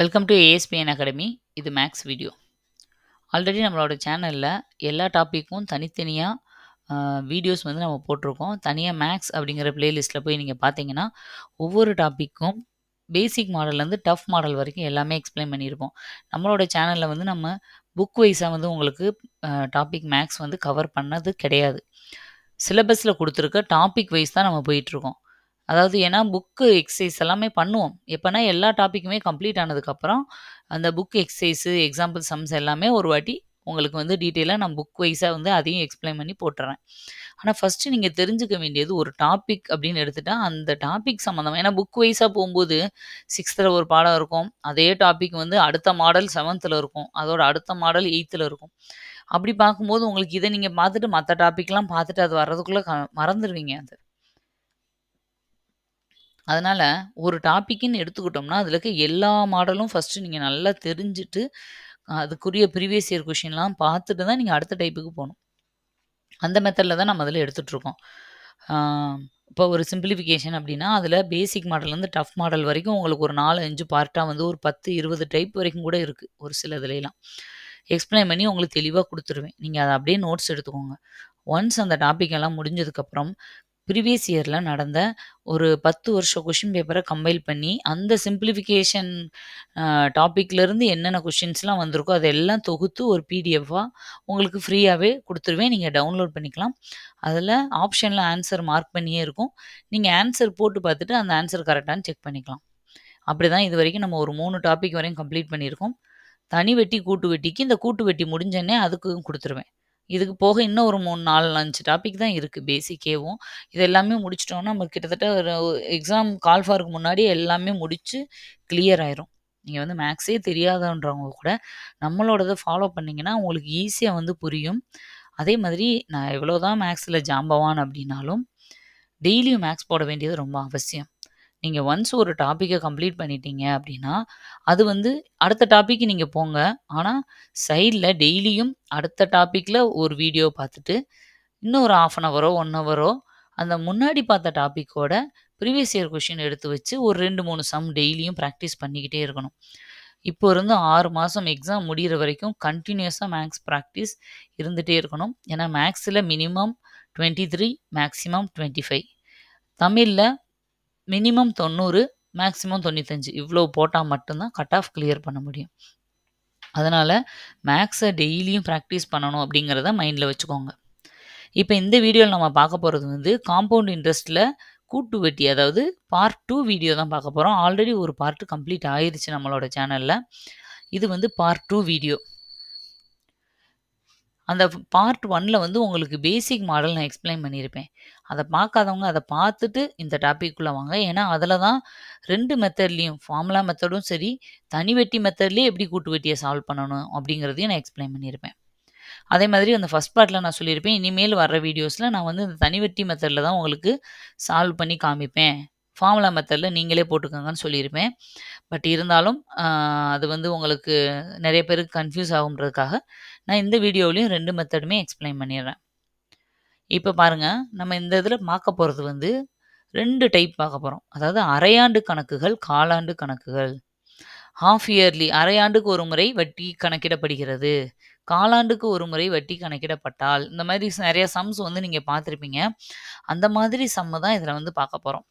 Welcome to ASPN academy. இது maths video. Already நம்மளோட சேனலில் எல்லா டாப்பிக்கும் தனித்தனியாக வீடியோஸ் வந்து நம்ம போட்டிருக்கோம். தனியாக மேக்ஸ் அப்படிங்கிற பிளேலிஸ்ட்டில் போய் நீங்கள் பார்த்தீங்கன்னா ஒவ்வொரு டாப்பிக்கும் பேசிக் மாடல்லேருந்து டஃப் மாடல் வரைக்கும் எல்லாமே எக்ஸ்பிளைன் பண்ணியிருப்போம். நம்மளோட சேனலில் வந்து நம்ம புக் வைஸாக வந்து உங்களுக்கு டாபிக் மேக்ஸ் வந்து கவர் பண்ணது கிடையாது. சிலபஸில் கொடுத்துருக்க டாபிக் வைஸ் தான் நம்ம போயிட்டுருக்கோம். அதாவது ஏன்னா புக்கு எக்ஸசைஸ் எல்லாமே பண்ணுவோம். எப்போனா எல்லா டாப்பிக்குமே கம்ப்ளீட் ஆனதுக்கப்புறம் அந்த புக் எக்ஸசைஸு எக்ஸாம்பிள் சம்ஸ் எல்லாமே ஒரு வாட்டி உங்களுக்கு வந்து டீட்டெயிலாக நான் புக் வைஸாக வந்து அதையும் எக்ஸ்பிளைன் பண்ணி போட்டுறேன். ஆனால் ஃபஸ்ட்டு நீங்கள் தெரிஞ்சுக்க வேண்டியது ஒரு டாபிக் அப்படின்னு எடுத்துட்டா அந்த டாபிக் சம்மந்தமாக, ஏன்னா புக் வைஸாக போகும்போது 6th ஒரு பாடம் இருக்கும், அதே டாபிக் வந்து அடுத்த மாடல் 7th இருக்கும், அதோட அடுத்த மாடல் 8th இருக்கும். அப்படி பார்க்கும்போது உங்களுக்கு இதை நீங்கள் பார்த்துட்டு மற்ற டாபிக்லாம் பார்த்துட்டு அது வர்றதுக்குள்ளே மறந்துடுவீங்க. அதனால் ஒரு டாப்பிக்குன்னு எடுத்துக்கிட்டோம்னா அதில் இருக்க எல்லா மாடலும் ஃபஸ்ட்டு நீங்கள் நல்லா தெரிஞ்சுட்டு அதுக்குரிய ப்ரீவியஸ் இயர் கொஷின்லாம் பார்த்துட்டு தான் நீங்கள் அடுத்த டைப்புக்கு போகணும். அந்த மெத்தடில் தான் நம்ம அதில் எடுத்துகிட்ருக்கோம். இப்போ ஒரு சிம்பிளிஃபிகேஷன் அப்படின்னா அதில் பேசிக் மாடல்லேருந்து டஃப் மாடல் வரைக்கும் உங்களுக்கு ஒரு 4-5 பார்ட்டாக வந்து ஒரு 10-20 டைப் வரைக்கும் கூட இருக்குது. ஒரு சில இதுலாம் எக்ஸ்பிளைன் பண்ணி உங்களுக்கு தெளிவாக கொடுத்துருவேன். நீங்கள் அதை அப்படியே நோட்ஸ் எடுத்துக்கோங்க. ஒன்ஸ் அந்த டாபிக் எல்லாம் முடிஞ்சதுக்கப்புறம் ப்ரீவியஸ் இயரில் நடந்த ஒரு 10 வருஷம் கொஷின் பேப்பரை கம்பைல் பண்ணி அந்த சிம்பிளிஃபிகேஷன் டாப்பிக்லேருந்து என்னென்ன கொஷின்ஸ்லாம் வந்திருக்கோ அதெல்லாம் தொகுத்து ஒரு பிடிஎஃபாக உங்களுக்கு ஃப்ரீயாகவே கொடுத்துருவேன். நீங்கள் டவுன்லோட் பண்ணிக்கலாம். அதில் ஆப்ஷனில் ஆன்சர் மார்க் பண்ணியே இருக்கும். நீங்கள் ஆன்சர் போட்டு பார்த்துட்டு அந்த ஆன்சர் கரெக்டானு செக் பண்ணிக்கலாம். அப்படி தான் இது வரைக்கும் நம்ம ஒரு 3 டாபிக் வரையும் கம்ப்ளீட் பண்ணியிருக்கோம். தனி வெட்டி கூட்டு வெட்டிக்கு இந்த கூட்டு வெட்டி முடிஞ்சோடனே அதுக்கும் கொடுத்துருவேன். இதுக்கு போக இன்னும் ஒரு 3-4-5 டாபிக் தான் இருக்குது பேசிக்கேவும். இது எல்லாமே முடிச்சிட்டோம்னா நம்ம கிட்டத்தட்ட ஒரு எக்ஸாம் கால் ஃபாருக்கு முன்னாடி எல்லாமே முடித்து கிளியர் ஆயிரும். நீங்கள் வந்து மேக்ஸே தெரியாதன்றவங்க கூட நம்மளோடதை ஃபாலோ பண்ணிங்கன்னா உங்களுக்கு ஈஸியாக வந்து புரியும். அதே மாதிரி நான் எவ்வளோதான் மேக்ஸில் ஜாம்பவான் அப்படின்னாலும் டெய்லியும் மேக்ஸ் போட வேண்டியது ரொம்ப அவசியம். நீங்கள் ஒன்ஸ் ஒரு டாப்பிக்கை கம்ப்ளீட் பண்ணிட்டீங்க அப்படின்னா அது வந்து அடுத்த டாப்பிக்கு நீங்கள் போங்க. ஆனால் சைடில் டெய்லியும் அடுத்த டாப்பிக்கில் ஒரு வீடியோ பார்த்துட்டு இன்னும் ஒரு 1/2 hour 1 hour அந்த முன்னாடி பார்த்த டாப்பிக்கோட ப்ரீவியஸ் இயர் கொஷின் எடுத்து வச்சு ஒரு 2-3 சம் டெய்லியும் ப்ராக்டிஸ் பண்ணிக்கிட்டே இருக்கணும். இப்போ இருந்து 6 மாதம் எக்ஸாம் முடிகிற வரைக்கும் கண்டினியூஸாக மேக்ஸ் ப்ராக்டிஸ் இருந்துகிட்டே இருக்கணும். ஏன்னா மேக்ஸில் மினிமம் 23, மேக்ஸிமம் 25, தமிழில் மினிமம் 90, மேக்ஸிமம் 95 இவ்வளோ போட்டால் மட்டும்தான் கட் ஆஃப் கிளியர் பண்ண முடியும். அதனால் மேக்ஸை டெய்லியும் ப்ராக்டிஸ் பண்ணணும் அப்படிங்கிறத மைண்டில் வச்சுக்கோங்க. இப்போ இந்த வீடியோவில் நம்ம பார்க்க போகிறது வந்து காம்பவுண்ட் இன்ட்ரெஸ்ட்டில் கூட்டு வெட்டி, அதாவது பார்ட் 2 வீடியோ தான் பார்க்க போகிறோம். ஆல்ரெடி ஒரு பார்ட் கம்ப்ளீட் ஆயிடுச்சு நம்மளோட சேனலில். இது வந்து பார்ட் 2 வீடியோ. அந்த பார்ட் 1ல் வந்து உங்களுக்கு பேசிக் மாடல் நான் எக்ஸ்பிளைன் பண்ணியிருப்பேன். அதை பார்க்காதவங்க அதை பார்த்துட்டு இந்த டாப்பிக்குள்ளே வாங்க. ஏன்னா அதில் தான் 2 மெத்தட்லேயும் ஃபார்முலா மெத்தடும் சரி, தனி வெட்டி மெத்தட்லேயே எப்படி கூட்டு வெட்டியை சால்வ் பண்ணணும் அப்படிங்கிறதையும் நான் எக்ஸ்பிளைன் பண்ணியிருப்பேன். அதே மாதிரி அந்த ஃபஸ்ட் பார்ட்டில் நான் சொல்லியிருப்பேன், இனிமேல் வர்ற வீடியோஸில் நான் வந்து இந்த தனி வெட்டி மெத்தடில் தான் உங்களுக்கு சால்வ் பண்ணி காமிப்பேன், ஃபார்முலா மெத்தடில் நீங்களே போட்டுக்கோங்கன்னு சொல்லியிருப்பேன். பட் இருந்தாலும் அது வந்து உங்களுக்கு நிறைய பேருக்கு கன்ஃபியூஸ் ஆகுன்றதுக்காக நான் இந்த வீடியோவிலையும் 2 மெத்தடுமே எக்ஸ்பிளைன் பண்ணிடுறேன். இப்போ பாருங்கள், நம்ம இந்த இதில் பார்க்க போகிறது வந்து 2 டைப் பார்க்க போகிறோம். அதாவது அரையாண்டு கணக்குகள், காலாண்டு கணக்குகள். ஹாஃப் இயர்லி அரையாண்டுக்கு ஒரு முறை வட்டி கணக்கிடப்படுகிறது, காலாண்டுக்கு ஒரு முறை வட்டி கணக்கிடப்பட்டால், இந்த மாதிரி நிறைய சம்ஸ் வந்து நீங்கள் பார்த்துருப்பீங்க. அந்த மாதிரி சம்மு தான் இதில் வந்து பார்க்க போகிறோம்.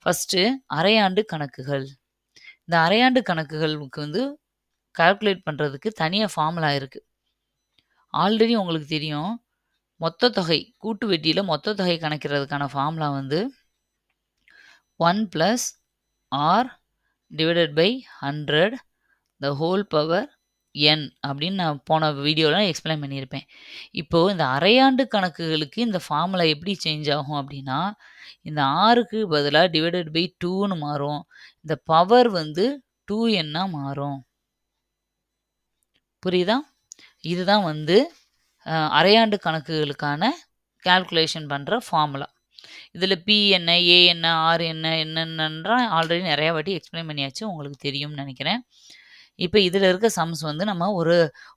ஃபஸ்ட்டு அரையாண்டு கணக்குகள். இந்த அரையாண்டு கணக்குகளுக்கு வந்து கால்குலேட் பண்ணுறதுக்கு தனியாக ஃபார்முலா இருக்குது. ஆல்ரெடி உங்களுக்கு தெரியும், மொத்த தொகை கூட்டு வெட்டியில் மொத்த தொகை கணக்கிறதுக்கான ஃபார்முலா வந்து 1 + r / 100 the whole power n அப்படின்னு நான் போன வீடியோவில் எக்ஸ்பிளைன் பண்ணியிருப்பேன். இப்போது இந்த அரையாண்டு கணக்குகளுக்கு இந்த ஃபார்முலா எப்படி சேஞ்ச் ஆகும் அப்படின்னா, இந்த ஆறுக்கு பதிலாக /2ன்னு மாறும். இந்த பவர் வந்து 2n மாறும். புரியுதா? இதுதான் வந்து அரையாண்டு கணக்குகளுக்கான கால்குலேஷன் பண்ணுற ஃபார்முலா. இதில் பி என்ன, ஏ என்ன, ஆர் என்ன, என்னென்னன்றா ஆல்ரெடி நிறையா வாட்டி எக்ஸ்பிளைன் பண்ணியாச்சு, உங்களுக்கு தெரியும்னு நினைக்கிறேன். இப்போ இதில் இருக்க சம்ஸ் வந்து நம்ம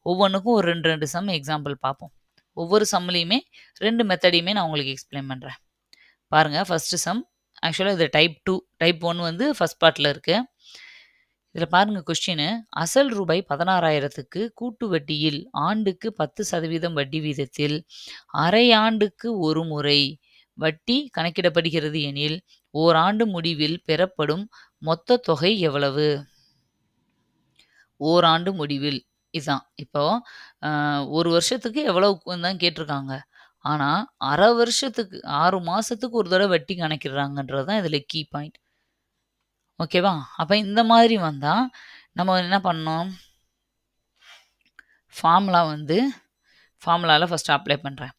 ஒவ்வொன்றுக்கும் ஒரு 2 சம் எக்ஸாம்பிள் பார்ப்போம். ஒவ்வொரு சம்லேயுமே 2 மெத்தடையுமே நான் உங்களுக்கு எக்ஸ்பிளைன் பண்ணுறேன். பாருங்கள், ஃபஸ்ட்டு சம் ஆக்சுவலாக இது டைப் 2. டைப் 1 வந்து ஃபஸ்ட் பார்ட்டில் இருக்குது. இதில் பாருங்க கொஸ்டின். அசல் ரூபாய் 16,000க்கு கூட்டு வட்டியில் ஆண்டுக்கு 10% வட்டி வீதத்தில் அரை ஆண்டுக்கு ஒரு முறை வட்டி கணக்கிடப்படுகிறது எனில் ஓராண்டு முடிவில் பெறப்படும் மொத்த தொகை எவ்வளவு? ஓராண்டு முடிவில் இதுதான். இப்போ ஒரு வருஷத்துக்கு எவ்வளவுக்கு தான் கேட்டிருக்காங்க. ஆனா அரை வருஷத்துக்கு 6 மாசத்துக்கு ஒரு தடவை வட்டி கணக்கிடுறாங்கன்றது தான் இதில் கீ பாயிண்ட். ஓகேவா? அப்போ இந்த மாதிரி வந்தா நம்ம என்ன பண்ணணும்? ஃபார்முலாவில் ஃபஸ்ட்டு அப்ளை பண்ணுறேன்.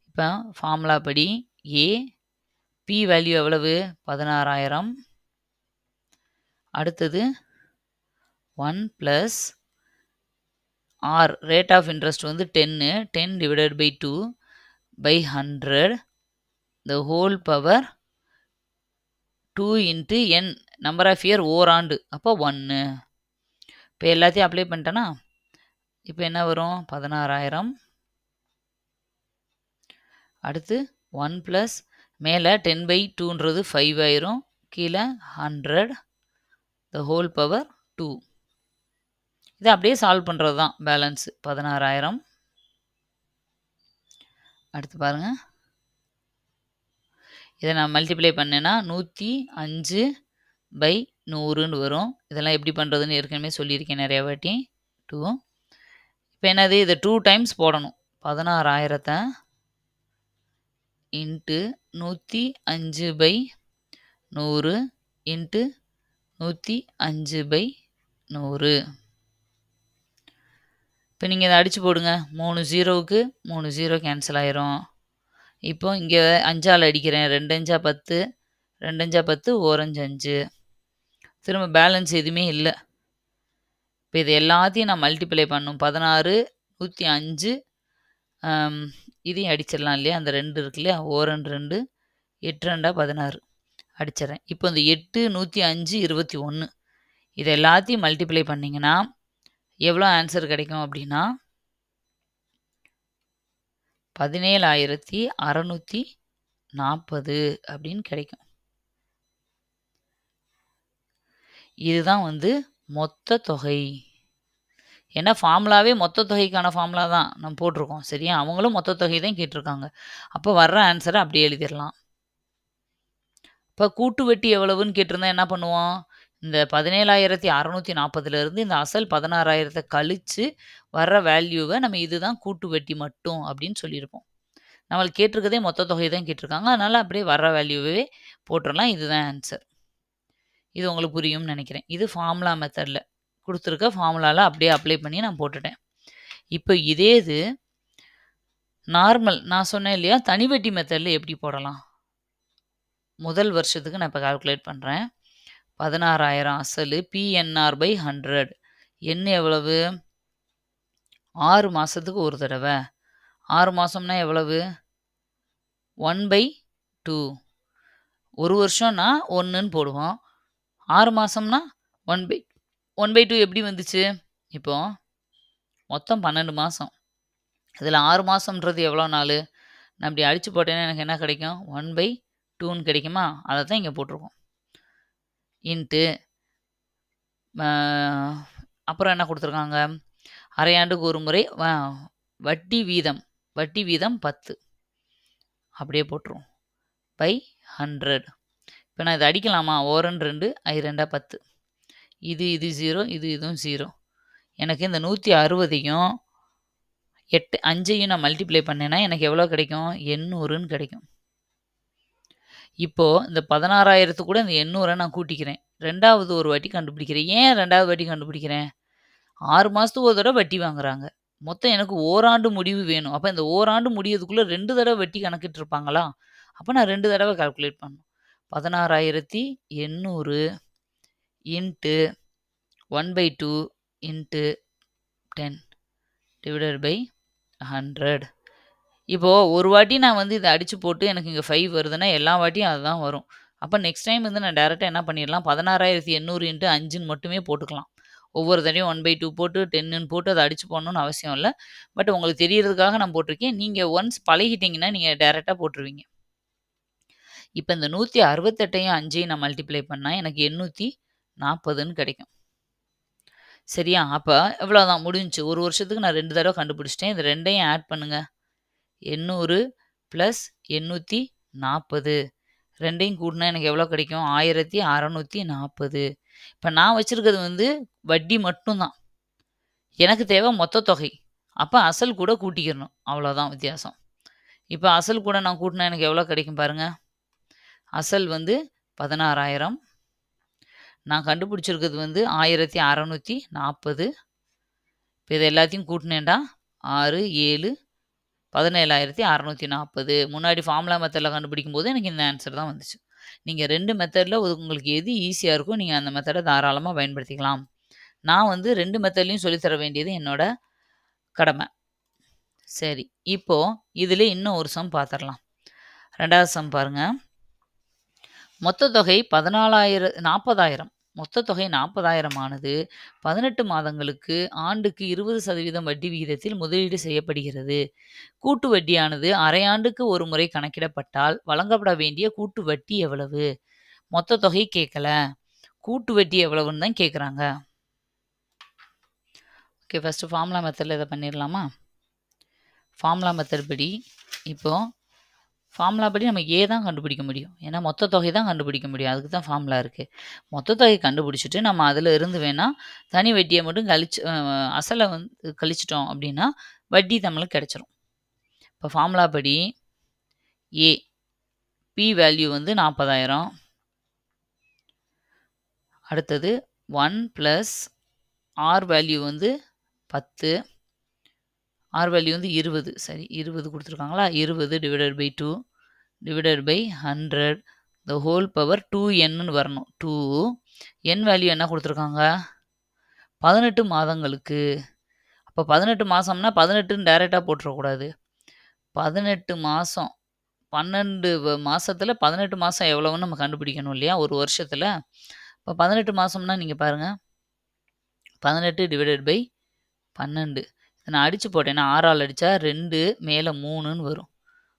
இப்போ ஃபார்முலா படி பி வேல்யூ எவ்வளவு? 16,000. அடுத்தது 1 + R ரேட் ஆஃப் இன்ட்ரெஸ்ட் வந்து 10 divided by 2 by 100 the whole power 2 into n number of year ஓராண்டு. அப்போ 1. இப்போ எல்லாத்தையும் அப்ளை பண்ணிட்டேன்னா இப்போ என்ன வரும்? 16,000. அடுத்து 1 + மேலே 10/2ன்றது 5 ஆயிரும். கீழே 100 the whole power 2. இதை அப்படியே சால்வ் பண்ணுறது தான் பேலன்ஸ் 16,000. அடுத்து பாருங்க, இதை நான் மல்டிப்ளை பண்ணேன்னா 105/100ன்னு வரும். இதெல்லாம் எப்படி பண்ணுறதுன்னு ஏற்கனவே சொல்லியிருக்கேன் நிறைய வாட்டி. 2. இப்போ என்னது? இதை 2 டைம்ஸ் போடணும். 16,000 இன்ட்டு 105/100 இன்ட்டு 105/100. இப்போ நீங்கள் இதை அடித்து போடுங்க. 3 0க்கு 3 0 கேன்சல் ஆயிரும். இப்போ இங்கே 5ஆல் அடிக்கிறேன். 2 5 10, 2 5 10, 1 5 5. திரும்ப பேலன்ஸ் எதுவுமே இல்லை. இப்போ இது எல்லாத்தையும் நான் மல்டிப்ளை பண்ணும். 16, 105, இதையும் அடிச்சிடலாம் இல்லையா? அந்த 2 இருக்கு இல்லையா? 1 2, 8 2 16 அடிச்சிடறேன். இப்போ இந்த 8, 105, 21 இது எல்லாத்தையும் மல்டிப்ளை பண்ணிங்கன்னா எவ்வளோ ஆன்சர் கிடைக்கும் அப்படின்னா 17,640 அப்படின்னு கிடைக்கும். இதுதான் வந்து மொத்த தொகை. ஏன்னா ஃபார்முலாவே மொத்த தொகைக்கான ஃபார்முலா தான் நம்ம போட்டிருக்கோம். சரியா? அவங்களும் மொத்த தொகை தான் கேட்டிருக்காங்க. அப்போ வர்ற ஆன்சரை அப்படியே எழுதிடலாம். இப்போ கூட்டு வட்டி எவ்வளவுன்னு கேட்டிருந்தா என்ன பண்ணுவோம்? இந்த 17,640லேருந்து இந்த அசல் 16,000 கழித்து வர்ற வேல்யூவை நம்ம இதுதான் கூட்டு வட்டி மட்டும் அப்படின்னு சொல்லியிருப்போம். நம்மளுக்கு கேட்டிருக்கதே மொத்த தொகை தான் கேட்டிருக்காங்க. அதனால் அப்படியே வர்ற வேல்யூவே போட்டுடலாம். இதுதான் ஆன்சர். இது உங்களுக்கு புரியும்னு நினைக்கிறேன். இது ஃபார்முலா மெத்தடில் கொடுத்துருக்க ஃபார்முலாவில் அப்படியே அப்ளை பண்ணி நான் போட்டுட்டேன். இப்போ இதே இது நார்மல் நான் சொன்னேன் இல்லையா? தனி வட்டி மெத்தடில் எப்படி போடலாம்? முதல் வருஷத்துக்கு நான் இப்போ கால்குலேட் பண்ணுறேன். 16,000 அசல் PNR/100. என்ன எவ்வளவு? 6 மாதத்துக்கு ஒரு தடவை. 6 மாதம்னா எவ்வளவு? 1/2. ஒரு வருஷம்னா 1ன்னு போடுவோம். 6 மாதம்னா 1/2 எப்படி வந்துச்சு? இப்போ மொத்தம் 12 மாதம். இதில் 6 மாதம்ன்றது எவ்வளோ நாள்? நான் இப்படி அடித்து போட்டேன்னா எனக்கு என்ன கிடைக்கும்? 1/2ன்னு கிடைக்குமா? அதை தான் இங்கே போட்டிருக்கோம். இன்ட்டு அப்புறம் என்ன கொடுத்துருக்காங்க? அரையாண்டுக்கு ஒரு முறை வட்டி வீதம் 10 அப்படியே போட்டுருவோம் பை 100. இப்போ நான் இதை அடிக்கலாமா? 1 2, 2 10. இது 0, இதுவும் 0. எனக்கு இந்த 160ஐயும் 5ஐயும் நான் மல்டிப்ளை பண்ணேன்னா எனக்கு எவ்வளோ கிடைக்கும்? 800ன்னு கிடைக்கும். இப்போது இந்த 16,000 கூட இந்த 800 நான் கூட்டிக்கிறேன். ரெண்டாவது ஒரு வாட்டி கண்டுபிடிக்கிறேன். ஏன் ரெண்டாவது வாட்டி கண்டுபிடிக்கிறேன்? 6 மாதத்துக்கு ஒரு தடவை வட்டி வாங்குறாங்க. மொத்தம் எனக்கு ஓராண்டு முடிவு வேணும். அப்போ இந்த ஓராண்டு முடியறதுக்குள்ளே 2 தடவை வட்டி கணக்கிட்டு இருப்பாங்களா? அப்போ நான் 2 தடவை கால்குலேட் பண்ணணும். 16,800 இன்ட்டு 1/2 இன்ட்டு 10 டிவைடட் பை 100. இப்போது ஒரு வாட்டி நான் வந்து இதை அடித்து போட்டு எனக்கு இங்கே 5 வருதுன்னா எல்லா வாட்டியும் அதுதான் வரும். அப்போ நெக்ஸ்ட் டைம் வந்து நான் டேரெக்டாக என்ன பண்ணிடலாம்? 16,800 இன்ட்டு 5ன்னு மட்டுமே போட்டுக்கலாம். ஒவ்வொரு தடையும் 1/2 போட்டு 10ன்னு போட்டு அதை அடித்து போடணும்னு அவசியம் இல்லை. பட் உங்களுக்கு தெரியறதுக்காக நான் போட்டிருக்கேன். நீங்கள் ஒன்ஸ் பழகிட்டிங்கன்னா நீங்கள் டேரெக்டாக போட்டுருவீங்க. இப்போ இந்த 168ஐயும் 5ஐயும் நான் மல்டிப்ளை பண்ணால் எனக்கு 840ன்னு கிடைக்கும். சரியா? அப்ப இவ்வளோதான் முடிஞ்சுச்சு. 1 வருஷத்துக்கு நான் 2 தடவ கண்டுபிடிச்சுட்டேன். இது 2யும் ஆட் பண்ணுங்க. 800 + 840 2யும் கூட்டுனா எனக்கு எவ்வளோ கிடைக்கும்? 1640. இப்ப நான் வச்சிருக்கிறது வந்து வட்டி மட்டும் தான். எனக்கு தேவை மொத்த தொகை. அப்ப அசல் கூட கூட்டிக்கிறணும். அவ்வளோதான் வித்தியாசம். இப்ப அசல் கூட நான் கூட்டுனா எனக்கு எவ்வளோ கிடைக்கும் பாருங்க. அசல் வந்து 16,000. நான் கண்டுபிடிச்சிருக்கிறது வந்து 1640. இப்ப இது எல்லாத்தையும் கூட்டுனேன்டா 6, 7, 17,640. முன்னாடி ஃபார்முலா மெத்தட்ல கண்டுபிடிக்கும்போது எனக்கு இந்த ஆன்சர் தான் வந்துச்சு. நீங்க 2 மெத்தட்ல உங்களுக்கு எது ஈஸியா இருக்கோ நீங்க அந்த மெத்தட தாராளமா பயன்படுத்திக்கலாம். நான் வந்து 2 மெத்தட்லயும் சொல்லி தர வேண்டியது என்னோட கடமை. சரி. இப்போ இதுல இன்னும் ஒரு சம் பார்த்துரலாம். 2வது சம் பாருங்க. மொத்த தொகை 40,000. மொத்த தொகை 40,000 ஆனது 18 மாதங்களுக்கு ஆண்டுக்கு 20% வட்டி விகிதத்தில் முதலீடு செய்யப்படுகிறது. கூட்டு வட்டியானது அரை ஆண்டுக்கு ஒரு முறை கணக்கிடப்பட்டால் வழங்கப்பட வேண்டிய கூட்டு வட்டி எவ்வளவு? மொத்த தொகை கேட்கல. கூட்டு வட்டி எவ்வளவுன்னு தான் கேட்குறாங்க. ஓகே, ஃபர்ஸ்ட் ஃபார்முலா மெத்தட்ல இதை பண்ணிடலாமா? ஃபார்முலா மெத்தட் படி இப்போ ஃபார்முலா படி நம்ம ஏ தான் கண்டுபிடிக்க முடியும். ஏன்னா மொத்த தொகை தான் கண்டுபிடிக்க முடியும். அதுக்கு தான் ஃபார்முலா இருக்குது. மொத்த தொகை கண்டுபிடிச்சிட்டு நம்ம அதில் இருந்து வேணால் தனி வட்டியை மட்டும் அசலை வந்து கழிச்சிட்டோம் அப்படின்னா வட்டி நம்மளுக்கு கிடைச்சிரும். இப்போ ஃபார்முலா படி ஏ பி வேல்யூ வந்து 40,000. அடுத்தது 1 + ஆர் வேல்யூ வந்து 10. ஆர் வேல்யூ வந்து 20. சரி, 20 கொடுத்துருக்காங்களா? 20 / 2 / 100 the whole power 2n வரணும். 2 n வேல்யூ என்ன கொடுத்துருக்காங்க? 18 மாதங்களுக்கு. அப்போ 18 மாதம்னா 18ன்னு டைரெக்டாக போட்டுறக்கூடாது. 18 மாதம் 12 மாதத்தில் 18 மாதம் எவ்வளவுன்னு நம்ம கண்டுபிடிக்கணும் இல்லையா? ஒரு வருஷத்தில். இப்போ 18 மாதம்னா நீங்கள் பாருங்கள், 18 / 12. நான் அடித்து போட்டேன்னா 6ஆல் அடித்தா 2 மேலே 3ன்னு வரும்.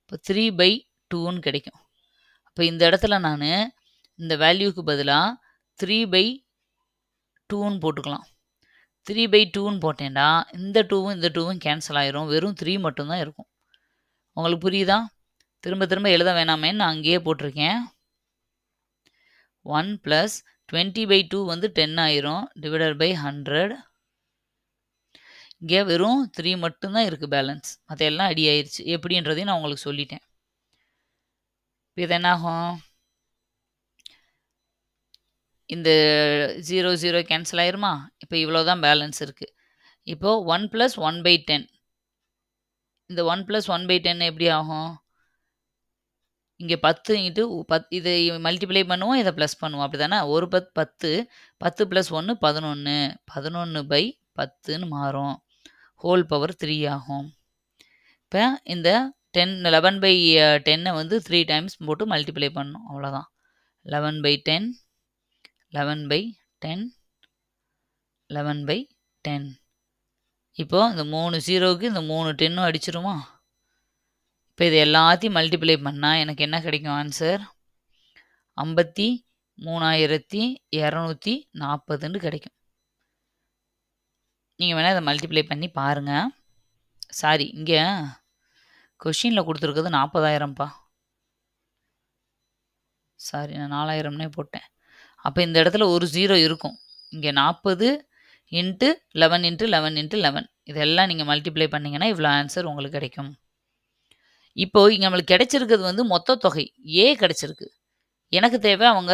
இப்போ 3/2ன்னு கிடைக்கும். இப்போ இந்த இடத்துல நான் இந்த வேல்யூக்கு பதிலாக 3/2ன்னு போட்டுக்கலாம். 3/2ன்னு போட்டேன்டா இந்த 2வும் இந்த 2வும் கேன்சல் ஆயிரும். வெறும் 3 மட்டும்தான் இருக்கும். உங்களுக்கு புரியுதா? திரும்ப திரும்ப எழுத வேணாமேன்னு நான் அங்கேயே போட்டிருக்கேன். 1 + 20/2 வந்து 10 ஆயிரும் / 100. இங்கே வெறும் 3 மட்டும்தான் இருக்குது பேலன்ஸ். மற்ற எல்லாம் அடி ஆயிடுச்சு. எப்படின்றதையும் நான் உங்களுக்கு சொல்லிட்டேன். இப்போ இது என்னாகும்? இந்த 0 0 கேன்சல் ஆயிருமா? இப்போ இவ்வளோ தான் பேலன்ஸ் இருக்குது. இப்போது 1 + 1/10. இந்த 1 + 1/10 எப்படி ஆகும்? இங்கே 10 × இதை மல்டிப்ளை பண்ணுவோம், இதை ப்ளஸ் பண்ணுவோம். அப்படி தானே? ஒரு 10 10 + 1 11 11/10ன்னு மாறும். ஹோல் பவர் 3 ஆகும். இப்போ இந்த 11/10 வந்து 3 டைம்ஸ் போட்டு மல்டிப்ளை பண்ணணும். அவ்வளோதான். 11/10 11/10 11/10. இப்போ இந்த 3 0க்கு இந்த 3 10ம் அடிச்சிருமா? இப்போ இது எல்லாத்தையும் மல்டிப்ளை பண்ணால் எனக்கு என்ன கிடைக்கும் ஆன்சர்? 53,240ன்னு கிடைக்கும். நீங்கள் வேணால் இதை மல்டிப்ளை பண்ணி பாருங்கள். சாரி, இங்கே கொஷினில் கொடுத்துருக்குறது 40,000ப்பா. சாரி, நான் 4,000னே போட்டேன். அப்போ இந்த இடத்துல ஒரு 0 இருக்கும். இங்கே 40 × 11 × 11 × 11 இதெல்லாம் நீங்கள் மல்டிப்ளை பண்ணிங்கன்னா இவ்வளோ ஆன்சர் உங்களுக்கு கிடைக்கும். இப்போ இங்கே நம்மளுக்கு கிடைச்சிருக்கிறது வந்து மொத்த தொகை ஏ கிடைச்சிருக்கு. எனக்கு தேவை அவங்க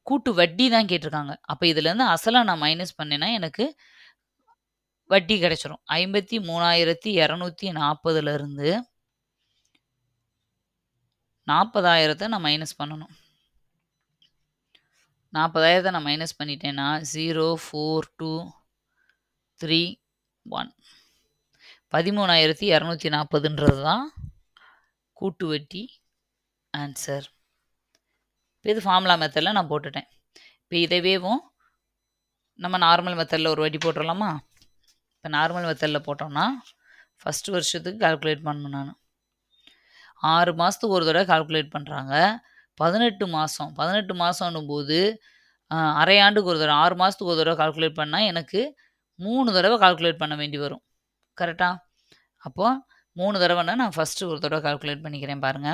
கூட்டு வட்டி தான் கேட்டிருக்காங்க. அப்போ இதுலேருந்து அசலாக நான் மைனஸ் பண்ணேன்னா எனக்கு வட்டி கிடைச்சிரும். 53,240லேருந்து 40,000 நான் மைனஸ் பண்ணணும். 40,000 நான் மைனஸ் பண்ணிட்டேன்னா 0 4 2 3 1 13,240ன்றது தான் கூட்டு வட்டி ஆன்சர். இப்போ இது ஃபார்முலா மெத்தடில் நான் போட்டுட்டேன். இப்போ இதவேவும் நம்ம நார்மல் மெத்தடில் ஒரு வட்டி போட்டுடலாமா? இப்போ நார்மல் மெத்தடில் போட்டோம்னா ஃபஸ்ட்டு வருஷத்துக்கு கால்குலேட் பண்ணணும். நான் 6 மாதத்துக்கு ஒரு தடவை கால்குலேட் பண்ணுறாங்க. 18 மாதம் 18 மாதம்னும் போது அரை ஆண்டுக்கு ஒரு தடவை 6 மாதத்துக்கு ஒரு தடவை கால்குலேட் பண்ணால் எனக்கு 3 தடவை கால்குலேட் பண்ண வேண்டி வரும். கரெக்ட்டா? அப்போ 3 தடவைன்னா நான் ஃபர்ஸ்ட்டு ஒரு தடவை கால்குலேட் பண்ணிக்கிறேன் பாருங்க.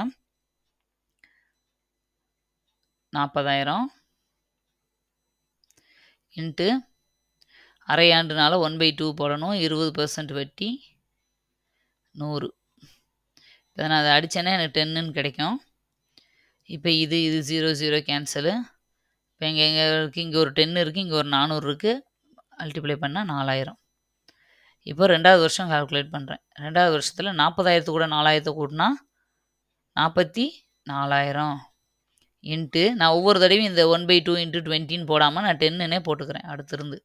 40,000 இன்ட்டு அரையாண்டுனால 1/2 போடணும். 20% வட்டி 100. இப்போ நான் அதை அடிச்சேன்னா எனக்கு 10ன்னு கிடைக்கும். இப்போ இது 0, 0 கேன்சலு. இப்போ எங்கே இருக்குது? இங்கே ஒரு 10 இருக்குது, இங்கே ஒரு 400 இருக்குது. மல்டிப்ளை பண்ணால் 4000. இப்போ 2வது வருஷம் கால்குலேட் பண்ணுறேன். 2வது வருஷத்தில் 40,000 கூட 4000 கூட்டினா 44,000 இன்ட்டு நான் ஒவ்வொரு தடவையும் இந்த 1/2 இன்ட்டு 20ன்னு போடாமல் நான் 10ன்னே போட்டுக்கிறேன் அடுத்திருந்து.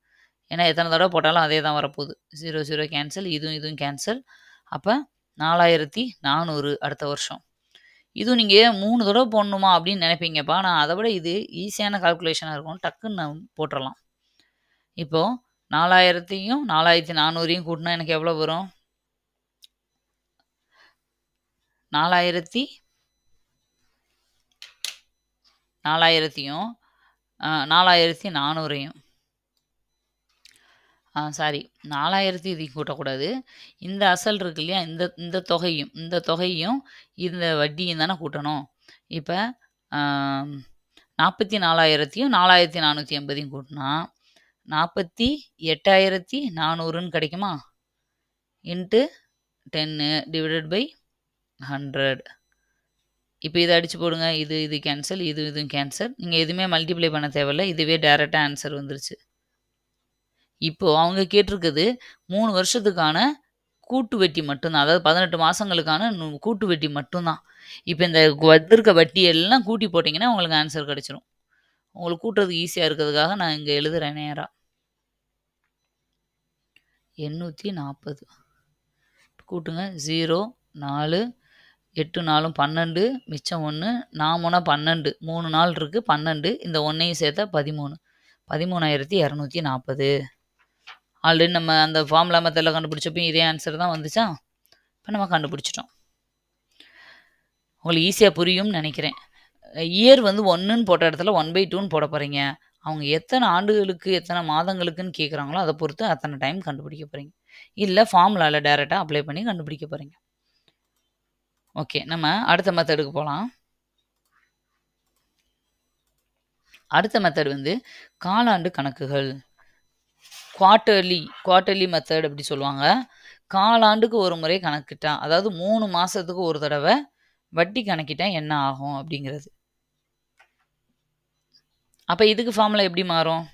ஏன்னா எத்தனை தடவை போட்டாலும் அதே தான் வரப்போகுது. 0, 0 கேன்சல், இதுவும் கேன்சல். அப்போ 4400 அடுத்த வருஷம். இதுவும் நீங்கள் 3 தடவை போடணுமா அப்படின்னு நினைப்பீங்கப்பா. நான் அதை விட இது ஈஸியான கால்குலேஷனாக இருக்கும். டக்குன்னு நான் போட்டுடலாம். இப்போது 4000த்தையும் 4400யும் கூட்டினா எனக்கு எவ்வளோ வரும்? 4000த்தையும் 4400யும் சாரி 4000 இதையும் கூட்டக்கூடாது. இந்த அசல் இருக்கு இல்லையா, இந்த தொகையும் இந்த வட்டியும் தானே கூட்டணும். இப்போ 44,000த்தையும் 4,480யும் கூட்டினா 48,400ன்னு கிடைக்குமா? Into 10 divided by 100. இப்போ இதை அடித்து போடுங்க. இது கேன்சல், இதுவும் கேன்சல். நீங்கள் எதுவுமே மல்டிப்ளை பண்ண தேவையில்லை. இதுவே டைரெக்டாக ஆன்சர் வந்துருச்சு. இப்போது அவங்க கேட்டிருக்குது 3 வருஷத்துக்கான கூட்டு வட்டி மட்டும்தான். அதாவது 18 மாதங்களுக்கான கூட்டு வட்டி மட்டும்தான். இப்போ இந்த வந்திருக்க வட்டி எல்லாம் கூட்டி போட்டிங்கன்னா உங்களுக்கு ஆன்சர் கிடச்சிரும். உங்களுக்கு கூட்டுறதுக்கு ஈஸியாக இருக்கிறதுக்காக நான் இங்கே எழுதுகிறேன் நேராக. 840 கூட்டுங்க. 0, 4, 8 4 12, மிச்சம் 1, 4 12, 3 நாள் இருக்குது 12, இந்த 1ஐயும் சேர்த்தா 13, 13,240. ஆல்ரெடி நம்ம அந்த ஃபார்முலா மெத்தடில் கண்டுபிடிச்சப்பையும் இதே ஆன்சர் தான் வந்துச்சா? இப்போ நம்ம கண்டுபிடிச்சிட்டோம். உங்களுக்கு ஈஸியாக புரியும்னு நினைக்கிறேன். இயர் வந்து 1ன்னு போட்ட இடத்துல 1/2ன்னு போட போகிறீங்க. அவங்க எத்தனை ஆண்டுகளுக்கு எத்தனை மாதங்களுக்குன்னு கேட்குறாங்களோ அதை பொறுத்து அத்தனை டைம் கண்டுபிடிக்க போகிறீங்க. இல்லை ஃபார்முலாவில் டைரெக்டாக அப்ளை பண்ணி கண்டுபிடிக்க போகிறீங்க. ஓகே, நம்ம அடுத்த மெத்தடுக்கு போகலாம். அடுத்த மெத்தட் வந்து காலாண்டு கணக்குகள். குவார்ட்டர்லி மெத்தட் அப்படி சொல்லுவாங்க. காலாண்டுக்கு ஒரு முறை கணக்கிட்டா, அதாவது 3 மாதத்துக்கு ஒரு தடவை வட்டி கணக்கிட்டா என்ன ஆகும் அப்படிங்கிறது. அப்போ இதுக்கு ஃபார்முலா எப்படி மாறும்?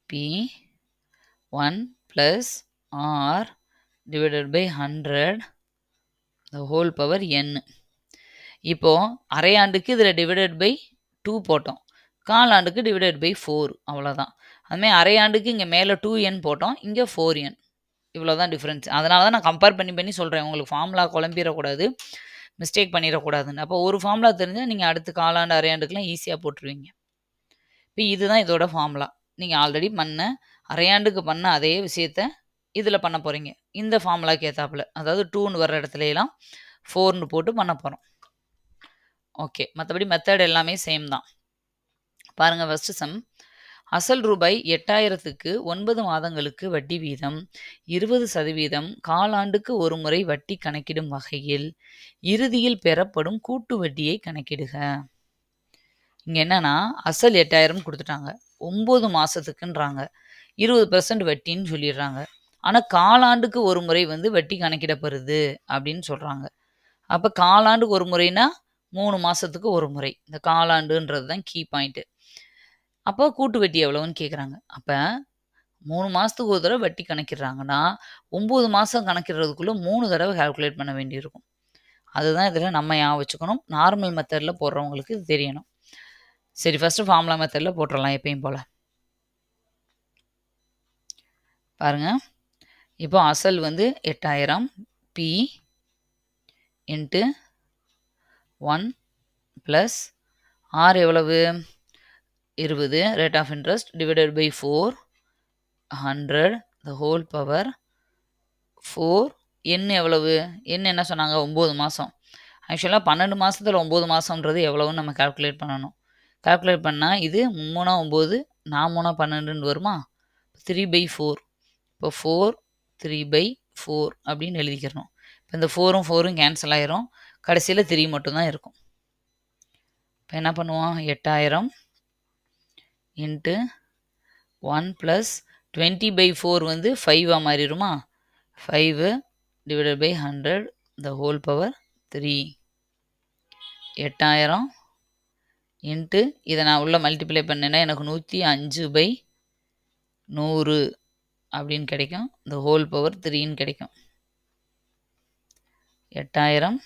P1 + R divided by 100 the whole power n. இப்போது அரையாண்டுக்கு இதில் டிவைடட் பை 2 போட்டோம், காலாண்டுக்கு டிவைடட் பை 4, அவ்வளோதான். அதுமாதிரி அரையாண்டுக்கு இங்கே மேலே 2n போட்டோம், இங்கே 4n. இவ்வளோதான் டிஃப்ரென்ஸ். அதனால தான் நான் கம்பேர் பண்ணி சொல்கிறேன். உங்களுக்கு ஃபார்முலா குழம்பிடக்கூடாது, மிஸ்டேக் பண்ணிடக்கூடாதுன்னு. அப்போ ஒரு ஃபார்முலா தெரிஞ்சால் நீங்கள் அடுத்து காலாண்டு அரையாண்டுக்கெலாம் ஈஸியாக போட்டுருவீங்க. இப்போ இதுதான் இதோட ஃபார்முலா. நீங்கள் ஆல்ரெடி அரையாண்டுக்கு பண்ண அதே விஷயத்த இதில் பண்ண போகிறீங்க. இந்த ஃபார்முலாக்கு ஏற்றாப்புல, அதாவது 2ன்னு வர்ற இடத்துலலாம் 4ன்னு போட்டு பண்ண போகிறோம். ஓகே, மற்றபடி மெத்தட் எல்லாமே சேம் தான். பாருங்கள், ஃபஸ்ட்டு சம். அசல் ரூபாய் 8,000க்கு 9 மாதங்களுக்கு வட்டி வீதம் 20% காலாண்டுக்கு ஒரு முறை வட்டி கணக்கிடும் வகையில் இறுதியில் பெறப்படும் கூட்டு வட்டியை கணக்கிடுக. இங்கே என்னன்னா, அசல் 8,000 கொடுத்துட்டாங்க, 9 மாதத்துக்குன்றாங்க, 20% வட்டின்னு சொல்லிடுறாங்க. ஆனால் காலாண்டுக்கு ஒரு முறை வந்து வட்டி கணக்கிடப்படுது அப்படின்னு சொல்கிறாங்க. அப்போ காலாண்டுக்கு ஒரு முறைனா 3 மாதத்துக்கு ஒரு முறை. இந்த காலாண்டுன்றது தான் கீ பாயிண்ட்டு. அப்போ கூட்டு வட்டி எவ்வளோன்னு கேட்குறாங்க. அப்போ 3 மாதத்துக்கு ஒரு தடவை வட்டி கணக்கிடுறாங்கன்னா 9 மாதம் கணக்கிடுறதுக்குள்ளே 3 தடவை கால்குலேட் பண்ண வேண்டியிருக்கும். அதுதான் இதில் நம்ம ஞாபகம் வச்சுக்கணும். நார்மல் மெத்தடில் போடுறவங்களுக்கு இது தெரியணும். சரி, ஃபஸ்ட்டு ஃபார்முலா மெத்தடில் போட்டுடலாம் எப்பயும் போல். பாருங்கள், இப்போ அசல் வந்து 8,000 P இன்ட்டு 1 + R எவ்வளவு? 20 rate of interest divided by 4 100 the whole power 4. என்ன எவ்வளவு? என்ன சொன்னாங்க? 9 மாதம். ஆக்சுவலாக 12 மாதத்தில் 9 மாதம்ன்றது எவ்வளவுன்னு நம்ம கால்குலேட் பண்ணணும். கால்குலேட் பண்ணால் இது 3 9 4 3 12ன்னு வருமா? 3/4. இப்போ 4 3/4 அப்படின்னு எழுதிக்கிறணும். இப்போ இந்த 4ம் 4ம் கேன்சல் ஆயிரும். கடைசியில் 3 மட்டும்தான் இருக்கும். இப்போ என்ன பண்ணுவோம்? 8000 இன்ட்டு 1 + 20/4 வந்து 5ஆக மாறிடுமா? 5 / 100 the whole power 3. 8000 இன்ட்டு இதை நான் உள்ள மல்டிப்ளை பண்ணேன்னா எனக்கு 105/100 அப்படின்னு கிடைக்கும். the whole power 3ன்னு கிடைக்கும். 8000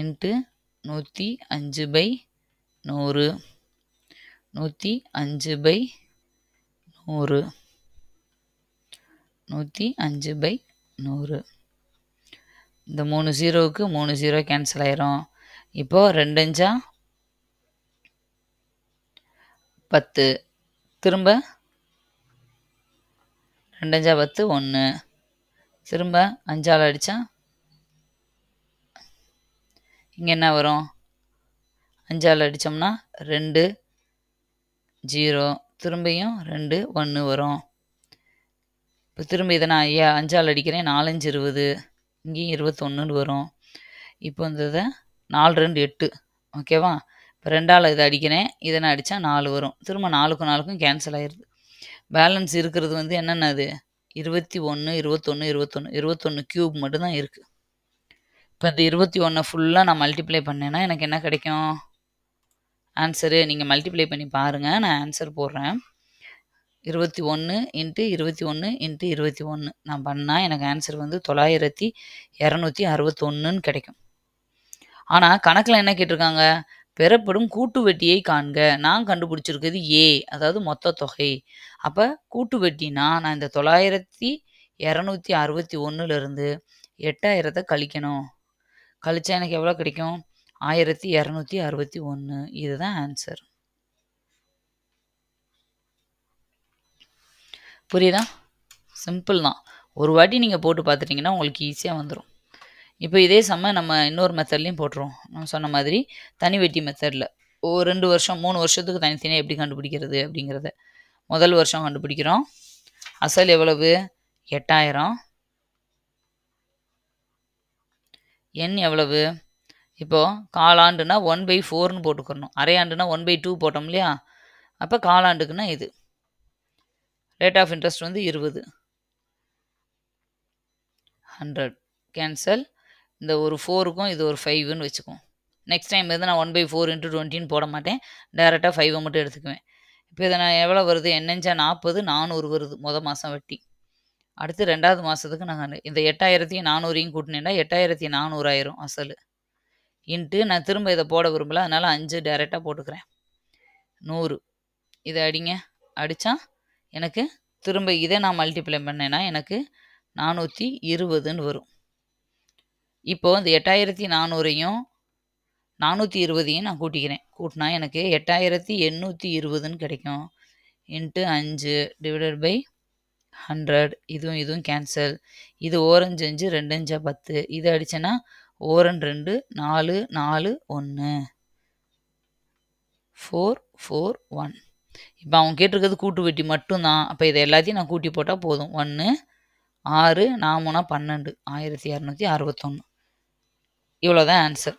இன்ட்டு 105/100 105/100 105/100. இந்த 3 0க்கு 3 0 கேன்சல் ஆயிரும். இப்போ 2 5 10. திரும்ப 2 5 10 1. திரும்ப 5ஆல் அடித்தா இங்கே என்ன வரும்? 5ஆல் அடித்தோம்னா 2 0. திரும்பியும் 2 1 வரும். இப்போ திரும்ப இதை நான் 5ஆல் அடிக்கிறேன். 4 5 20. இங்கேயும் 21 வரும். இப்போ இந்த இதை 4 2 8. ஓகேவா? இப்போ 2ஆல் இதை அடிக்கிறேன். இதை நான் அடித்தா 4 வரும். திரும்ப 4க்கும் 4க்கும் கேன்சல் ஆயிடுது. பேலன்ஸ் இருக்கிறது வந்து என்னென்னது? 21 21 21 21 கியூப் மட்டும்தான் இருக்குது. இப்போ இந்த 21 ஃபுல்லாக நான் மல்டிப்ளை பண்ணேன்னா எனக்கு என்ன கிடைக்கும்? ஆன்சரு நீங்கள் மல்டிப்ளை பண்ணி பாருங்கள். நான் ஆன்சர் போடுறேன். 21 இன்ட்டு 21 இன்ட்டு 21 நான் பண்ணால் எனக்கு ஆன்சர் வந்து 9261 கிடைக்கும். ஆனால் கணக்கில் என்ன கேட்டிருக்காங்க? பெறப்படும் கூட்டு வட்டியை காண்க. நான் கண்டுபிடிச்சிருக்கிறது ஏ, அதாவது மொத்த தொகை. அப்போ கூட்டு வட்டினா நான் இந்த 9261லேருந்து 8000 கழிக்கணும். கழிச்சா எனக்கு எவ்வளோ கிடைக்கும்? 1261. இதுதான் ஆன்சர். புரியுதா? சிம்பிள் தான். ஒரு வாட்டி நீங்கள் போட்டு பார்த்துட்டிங்கன்னா உங்களுக்கு ஈஸியாக வந்துடும். இப்போ இதே நம்ம இன்னொரு மெத்தட்லேயும் போட்டுருவோம். நான் சொன்ன மாதிரி தனி வட்டி மெத்தடில் 2 வருஷம் 3 வருஷத்துக்கு தனித்தனியாக எப்படி கண்டுபிடிக்கிறது அப்படிங்கிறத முதல் வருஷம் கண்டுபிடிக்கிறோம். அசல் எவ்வளவு? 8000. எண் எவ்வளவு? இப்போது காலாண்டுனா 1/4ன்னு போட்டுக்கணும். அரையாண்டுனா 1/2 போட்டோம் இல்லையா? அப்போ காலாண்டுக்குன்னா இது. ரேட் ஆஃப் இன்ட்ரெஸ்ட் வந்து 20. 100 கேன்சல். இந்த ஒரு 4க்கும் இது ஒரு 5ன்னு வச்சுக்குவோம். நெக்ஸ்ட் டைம் வந்து நான் 1/4 × 20ன்னு போட மாட்டேன். டேரெக்டாக 5 மட்டும் எடுத்துக்குவேன். இப்போ இதை நான் எவ்வளோ வருது? என்னெஞ்சா 40 400 வருது மாதம் வட்டி. அடுத்து 2வது மாதத்துக்கு நாங்கள் இந்த 8400 கூட்டினேன்னா 8400 ஆயிரும் அசல். இன்ட்டு நான் திரும்ப இதை போட விரும்பல, அதனால் 5 டேரெக்டாக போட்டுக்கிறேன். 100 இதை அடிங்க. அடித்தா எனக்கு திரும்ப இதை நான் மல்டிப்ளை பண்ணேன்னா எனக்கு 420ன்னு வரும். இப்போது இந்த 8400ஐயும் 420ஐயும் நான் கூட்டிக்கிறேன். கூட்டினா எனக்கு 8820ன்னு கிடைக்கும். இன்ட்டு 5 / 100. இதுவும் கேன்சல். இது ஓரஞ்சு 5 2 5 10. இது அடித்தேன்னா ஓரன் 2 4 4 1 4 4 1. இப்போ அவங்க கேட்டிருக்கிறது கூட்டு வட்டி மட்டும்தான். அப்போ இதை எல்லாத்தையும் நான் கூட்டி போட்டால் போதும். 1 6 4 12 1261. இவ்வளோதான் ஆன்சர்.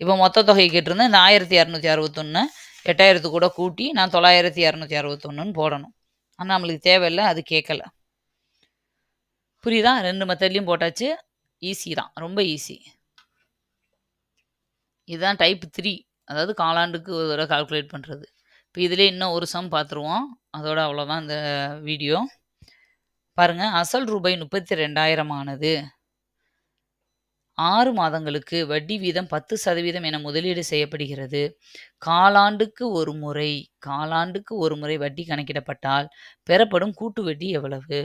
இப்போ மொத்த தொகை கேட்டிருந்தேன். இந்த 1261 8000 கூட கூட்டி நான் 9261ன்னு போடணும். ஆனால் நம்மளுக்கு தேவையில்லை, அது கேட்கல. புரியுதா? 2 மெத்தட்லையும் போட்டாச்சு. ஈஸி தான், ரொம்ப ஈஸி. இதுதான் டைப் 3, அதாவது காலாண்டுக்கு ஒரு தடவை கால்குலேட் பண்ணுறது. இப்போ இதிலே இன்னும் ஒரு சம் பார்த்துருவோம். அதோட அவ்வளோதான் இந்த வீடியோ. பாருங்கள், அசல் ரூபாய் 32,000 ஆனது 6 மாதங்களுக்கு வட்டி வீதம் 10% என முதலீடு செய்யப்படுகிறது. காலாண்டுக்கு ஒரு முறை வட்டி கணக்கிடப்பட்டால் பெறப்படும் கூட்டு வட்டி எவ்வளவு?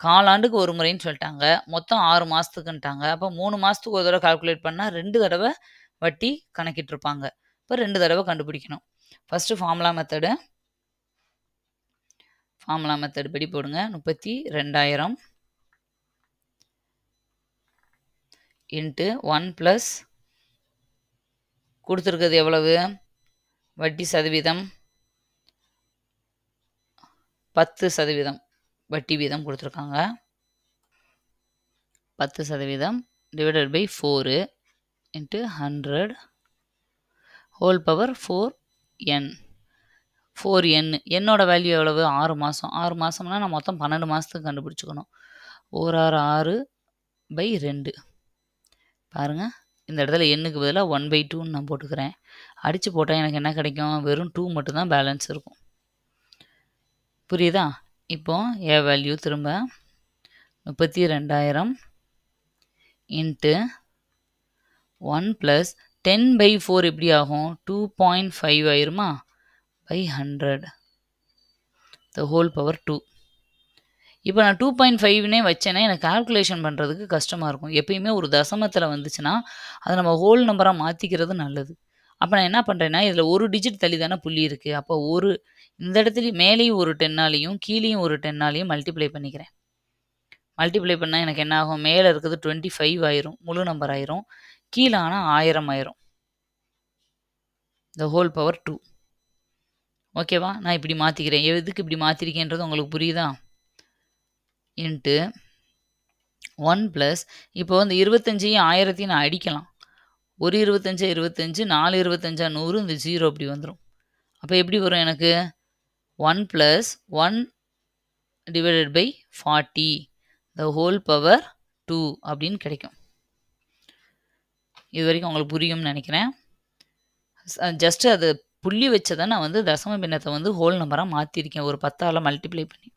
காலாண்டுக்கு ஒரு முறைன்னு சொல்லிட்டாங்க. மொத்தம் 6 மாதத்துக்குன்ட்டாங்க. அப்போ 3 மாதத்துக்கு ஒரு தடவை கால்குலேட் பண்ணால் 2 தடவை வட்டி கணக்கிட்டிருப்பாங்க. இப்போ 2 தடவை கண்டுபிடிக்கணும். ஃபஸ்ட்டு ஃபார்முலா மெத்தடு படி போடுங்க. 32,000 இன்ட்டு 1 + கொடுத்துருக்கிறது எவ்வளவு? வட்டி சதவீதம் 10% வட்டி வீதம் கொடுத்துருக்காங்க. 10% divided by 4 into 100 whole power 4n. 4n என்னோட வேல்யூ எவ்வளவு? 6 மாதம். 6 மாதம்னா நான் மொத்தம் 12 மாதத்துக்கு கண்டுபிடிச்சிக்கணும். 1/6 by 2. பாருங்க, இந்த இடத்துல எண்ணுக்கு பதிலாக 1/2ன்னு நான் போட்டுக்கிறேன். அடித்து போட்டால் எனக்கு என்ன கிடைக்கும்? வெறும் 2 மட்டும்தான் பேலன்ஸ் இருக்கும். புரியுதா? இப்போ ஏ வேல்யூ திரும்ப 32,000 இன்ட்டு 1 + 10/4 எப்படி ஆகும்? 2.5 ஆயிருமா? by 100 the whole power 2. இப்போ நான் 2.5னே வச்சேன்னா எனக்கு கால்குலேஷன் பண்ணுறதுக்கு கஷ்டமாக இருக்கும். எப்பயுமே ஒரு தசமத்தில் வந்துச்சுன்னா அதை நம்ம ஹோல் நம்பராக மாற்றிக்கிறது நல்லது. அப்போ நான் என்ன பண்ணுறேன்னா, இதில் ஒரு டிஜிட் தள்ளி தானே புள்ளி இருக்குது. அப்போ இந்த இடத்துலையும் மேலேயும் ஒரு 10ஆலையும் கீழேயும் ஒரு 10ஆலையும் மல்டிப்ளை பண்ணிக்கிறேன். மல்டிப்ளை பண்ணால் எனக்கு என்ன ஆகும்? மேலே இருக்கிறது 25 ஆயிரும், முழு நம்பர் ஆயிரும். கீழே ஆனால் 1000 ஆயிரும். the whole power 2. ஓகேவா? நான் இப்படி மாற்றிக்கிறேன். எதுக்கு இப்படி மாற்றிருக்கேன்றது உங்களுக்கு புரியுதா? இன்ட்டு 1 + இப்போ இந்த 25ஐயும் 1000ஐயும் நான் அடிக்கலாம். ஒரு 25 25, 4 25 100, இந்த 0 அப்படி வந்துடும். அப்போ எப்படி வரும் எனக்கு? 1 + 1 divided by 40 the whole power 2 அப்படின்னு கிடைக்கும். இது வரைக்கும் உங்களுக்கு புரியும்னு நினைக்கிறேன். ஜஸ்ட் அது புள்ளி வச்சதை நான் தசம பின்னத்தை ஹோல் நம்பராக மாற்றிருக்கேன், ஒரு 10ஆல் மல்டிப்ளை பண்ணி.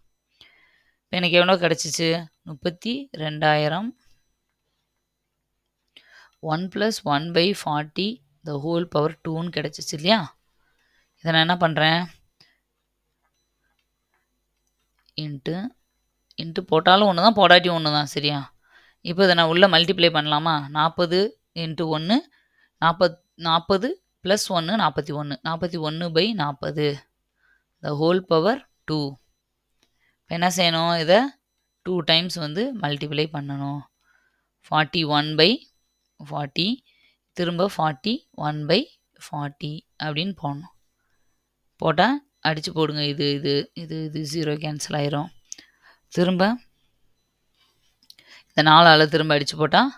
இப்போ எனக்கு எவ்வளோ கிடச்சிச்சு? 32,000 1 + 1/40 the whole power 2ன்னு கிடச்சிச்சு இல்லையா? இதை நான் என்ன பண்ணுறேன்? இன்ட்டு போட்டாலும் ஒன்று தான், போடாட்டியும் ஒன்று தான், சரியா? இப்போ இதை நான் உள்ளே மல்டிப்ளை பண்ணலாமா? 40 × 1 40 + 1 41 41/40 the whole power 2. இப்போ என்ன செய்யணும்? இதை 2 டைம்ஸ் மல்டிப்ளை பண்ணணும். 41/40 திரும்ப 41/40 அப்படின்னு போடணும். போட்டால் அடித்து போடுங்க. இது 0 கேன்சல் ஆயிரும். திரும்ப இந்த 4ஆல் திரும்ப அடித்து போட்டால்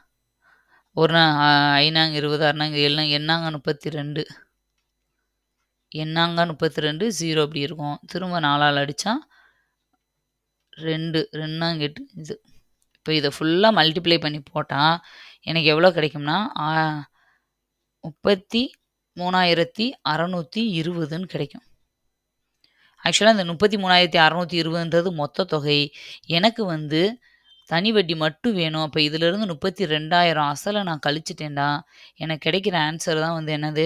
1 5 20 6 7 எண்ணாங்க 32 எண்ணாங்க 32 0 அப்படி இருக்கும். திரும்ப 4ஆல் அடித்தா 2 8 இது. இப்போ இதை ஃபுல்லாக மல்டிப்ளை பண்ணி போட்டால் எனக்கு எவ்வளோ கிடைக்கும்னா 33,620ன்னு கிடைக்கும். ஆக்சுவலாக இந்த 33,620ன்றது மொத்த தொகை. எனக்கு தனி வட்டி மட்டும் வேணும். அப்போ இதிலிருந்து 32,000 அசலை நான் கழிச்சிட்டேன்டா, எனக்கு கிடைக்கிற ஆன்சர் தான் என்னது?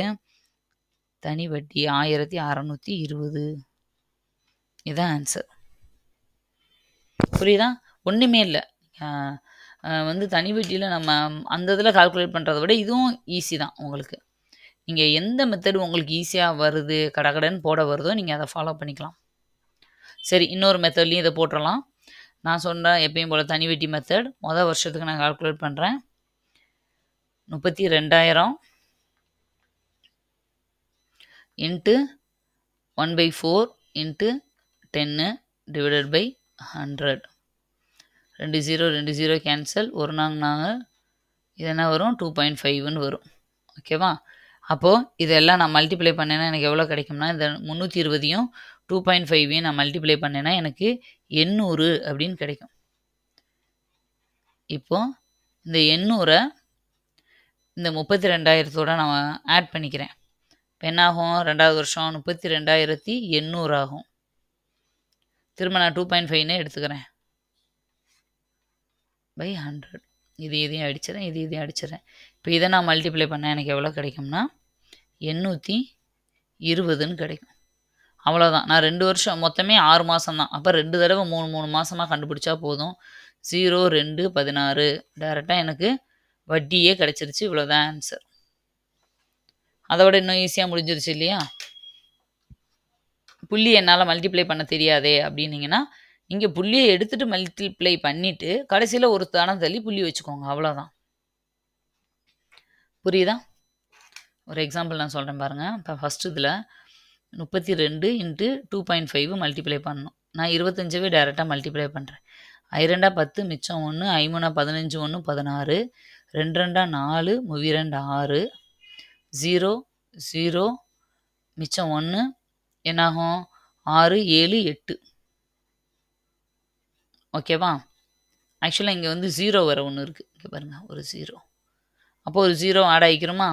தனி வட்டி 1,620. இதுதான் ஆன்சர். புரியுதா? ஒன்றுமே இல்லை. தனி வட்டியில் நம்ம அந்த இதில் கால்குலேட் பண்ணுறத விட இதுவும் ஈஸி தான் உங்களுக்கு. நீங்கள் எந்த மெத்தடு உங்களுக்கு ஈஸியாக வருது, கடகடன்னு போட வருதோ நீங்கள் அதை ஃபாலோ பண்ணிக்கலாம். சரி, இன்னொரு மெத்தட்லேயும் இதை போட்டுடலாம். நான் சொன்னேன் எப்பயும் போல் தனி வட்டி மெத்தட். மொதல் வருஷத்துக்கு நான் கால்குலேட் பண்ணுறேன். 32,000 into 1/4 into 10 divided by 100. 2 0 2 0 cancel. ஒரு நாங்கள் இது என்ன வரும்? 2.5ன்னு வரும். ஓகேவா? அப்போது இதெல்லாம் நான் மல்டிப்ளை பண்ணேன்னா எனக்கு எவ்வளோ கிடைக்கும்னா, இந்த 320ஐயும் 2.5ஐயும் நான் மல்டிப்ளை பண்ணேன்னா எனக்கு 800 அப்படின்னு கிடைக்கும். இப்போது இந்த 800 இந்த 32,000தோட நான் ஆட் பண்ணிக்கிறேன். இப்போ என்னாகும்? 2வது வருஷம் 32,800 ஆகும். திரும்ப நான் 2.5ன்னு எடுத்துக்கிறேன் by 100. இதையும் அடிச்சிடறேன், இதையும் அடிச்சிடறேன். இப்போ இதை நான் மல்டிப்ளை பண்ணால் எனக்கு எவ்வளோ கிடைக்கும்னா 820ன்னு கிடைக்கும். அவ்வளோதான். நான் 2 வருஷம், மொத்தமே 6 மாதம் தான். அப்போ 2 தடவை 3 மாதமாக கண்டுபிடிச்சா போதும். 0 2 16 டேரெக்டாக எனக்கு வட்டியே கிடச்சிருச்சு. இவ்வளோதான் ஆன்சர். அதை விட இன்னும் ஈஸியாக முடிஞ்சிருச்சு இல்லையா? புள்ளி என்னால் மல்டிப்ளை பண்ண தெரியாதே அப்படின்னீங்கன்னா, நீங்கள் புள்ளியை எடுத்துகிட்டு மல்டிப்ளை பண்ணிவிட்டு கடைசியில் ஒரு தானம் தள்ளி புள்ளி வச்சுக்கோங்க. அவ்வளோதான். புரியுதா? ஒரு எக்ஸாம்பிள் நான் சொல்கிறேன் பாருங்கள். இப்போ ஃபஸ்ட்டு இதில் 32 × 2.5 மல்டிப்ளை பண்ணணும். நான் 25வே டைரெக்டாக மல்டிப்ளை பண்ணுறேன். 2 10 மிச்சம் 1, 5 15 1 16, 2 2 4, 2 6, 0 0 மிச்சம் 1 என்னாகும் 6 7 8. ஓகேவா? ஆக்சுவலாக இங்கே வந்து 0 வர ஒன்று இருக்குது. இங்கே பாருங்கள் ஒரு 0. அப்போ ஒரு 0 ஆட் ஆகிக்கிறோமா?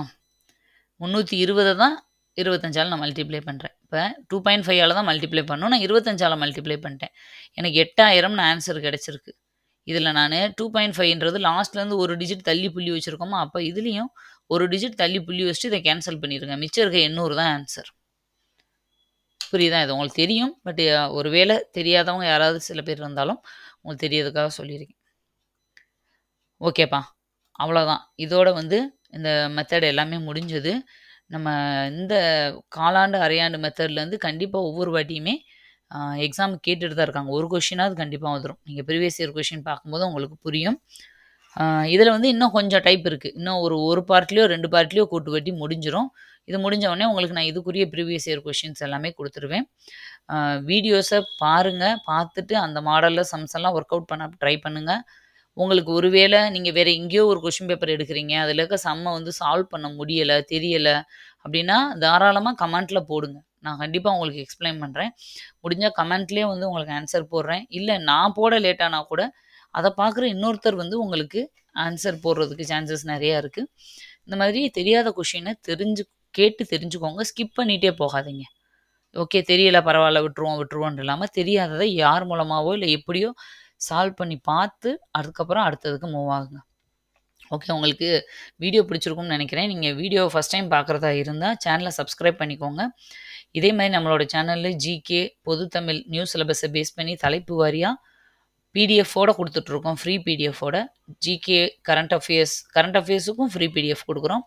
320 தான் 25ஆல் நான் மல்டிப்ளை பண்ணுறேன். இப்போ 2.5ஆல் தான் மல்டிப்ளை பண்ணணும். நான் 25ஆல் மல்டிப்ளை பண்ணிட்டேன். எனக்கு 8000ன்னு ஆன்சர் கிடச்சிருக்கு. இதில் நான் 2.5ன்றது லாஸ்ட்லேருந்து ஒரு டிஜிட் தள்ளி புள்ளி வச்சுருக்கோமா, அப்போ இதுலேயும் ஒரு டிஜிட் தள்ளி புள்ளி வச்சுட்டு இதை கேன்சல் பண்ணிடுங்க. மிச்சம் இருக்க 800 தான் ஆன்சர். புரியுதா? இது உங்களுக்கு தெரியும். பட் ஒரு வேளை தெரியாதவங்க யாராவது சில பேர் இருந்தாலும் உங்களுக்கு தெரியறதுக்காக சொல்லியிருக்கேன். ஓகேப்பா, அவ்வளோதான். இதோட வந்து இந்த மெத்தட் எல்லாமே முடிஞ்சது. நம்ம இந்த காலாண்டு அரையாண்டு மெத்தட்லேருந்து கண்டிப்பாக ஒவ்வொரு வாட்டியுமே எக்ஸாம் கேட்டுட்டு தான் இருக்காங்க. ஒரு கொஷினாவது கண்டிப்பாக வந்துடும். நீங்கள் ப்ரீவியஸ் இயர் கொஷின் பார்க்கும்போது உங்களுக்கு புரியும். இதில் வந்து இன்னும் கொஞ்சம் டைப் இருக்குது. இன்னும் ஒரு பார்ட்லேயோ 2 பார்ட்லேயோ கூட்டு வட்டி முடிஞ்சிடும். இது முடிஞ்ச உடனே உங்களுக்கு நான் இதுக்குரிய ப்ரீவியஸ் இயர் கொஷின்ஸ் எல்லாமே கொடுத்துருவேன். வீடியோஸை பாருங்கள். பார்த்துட்டு அந்த மாடலில் சம்ஸ் எல்லாம் ஒர்க் அவுட் பண்ண ட்ரை பண்ணுங்கள். உங்களுக்கு ஒருவேளை நீங்கள் வேறு எங்கேயோ ஒரு கொஷின் பேப்பர் எடுக்கிறீங்க, அதில் இருக்க சம்மை வந்து சால்வ் பண்ண முடியலை, தெரியலை அப்படின்னா தாராளமாக கமெண்ட்டில் போடுங்க. நான் கண்டிப்பாக உங்களுக்கு எக்ஸ்பிளைன் பண்ணுறேன். முடிஞ்சால் கமெண்ட்லேயே வந்து உங்களுக்கு ஆன்சர் போடுறேன். இல்லை நான் போட லேட்டானா கூட அதை பார்க்குற இன்னொருத்தர் வந்து உங்களுக்கு ஆன்சர் போடுறதுக்கு சான்சஸ் நிறையா இருக்குது. இந்த மாதிரி தெரியாத கொஷினை கேட்டு தெரிஞ்சுக்கோங்க. ஸ்கிப் பண்ணிகிட்டே போகாதீங்க. ஓகே, தெரியல பரவாயில்ல விட்டுருவோன்னு இல்லாமல் தெரியாததை யார் மூலமாகவோ இல்லை எப்படியோ சால்வ் பண்ணி பார்த்து அதுக்கப்புறம் அடுத்ததுக்கு மூவ் ஆகுங்க. ஓகே, உங்களுக்கு வீடியோ பிடிச்சிருக்கும்னு நினைக்கிறேன். நீங்கள் வீடியோ ஃபஸ்ட் டைம் பார்க்குறதா இருந்தால் சேனலை சப்ஸ்கிரைப் பண்ணிக்கோங்க. இதே மாதிரி நம்மளோட சேனலில் ஜிகே பொது தமிழ் நியூ சிலபஸை பேஸ் பண்ணி தலைப்பு வாரியாக பிடிஎஃபோட கொடுத்துட்ருக்கோம். ஃப்ரீ பிடிஎஃபோட ஜிகே கரண்ட் அஃபேர்ஸுக்கும் ஃப்ரீ பிடிஎஃப் கொடுக்குறோம்.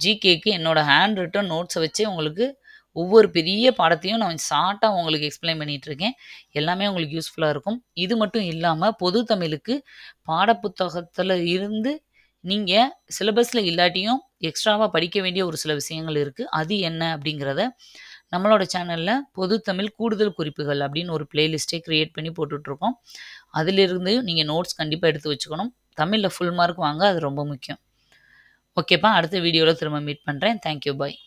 ஜிகேக்கு என்னோடய ஹேண்ட் ரிட்டன் நோட்ஸை வச்சு உங்களுக்கு ஒவ்வொரு பெரிய பாடத்தையும் நான் ஷார்ட்டாக உங்களுக்கு எக்ஸ்பிளைன் பண்ணிகிட்ருக்கேன். எல்லாமே உங்களுக்கு யூஸ்ஃபுல்லாக இருக்கும். இது மட்டும் இல்லாமல் பொது தமிழுக்கு பாடப்புத்தகத்தில் இருந்து நீங்கள் சிலபஸில் இல்லாட்டியும் எக்ஸ்ட்ராவாக படிக்க வேண்டிய ஒரு சில விஷயங்கள் இருக்குது. அது என்ன அப்படிங்கிறத நம்மளோட சேனலில் பொது தமிழ் கூடுதல் குறிப்புகள் அப்படின்னு ஒரு பிளேலிஸ்ட்டே க்ரியேட் பண்ணி போட்டுட்ருக்கோம். அதிலிருந்து நீங்கள் நோட்ஸ் கண்டிப்பாக எடுத்து வச்சுக்கணும். தமிழில் ஃபுல் மார்க் வாங்க, அது ரொம்ப முக்கியம். ஓகேப்பா, அடுத்த வீடியோவில் திரும்ப மீட் பண்ணுறேன். தேங்க்யூ, பாய்.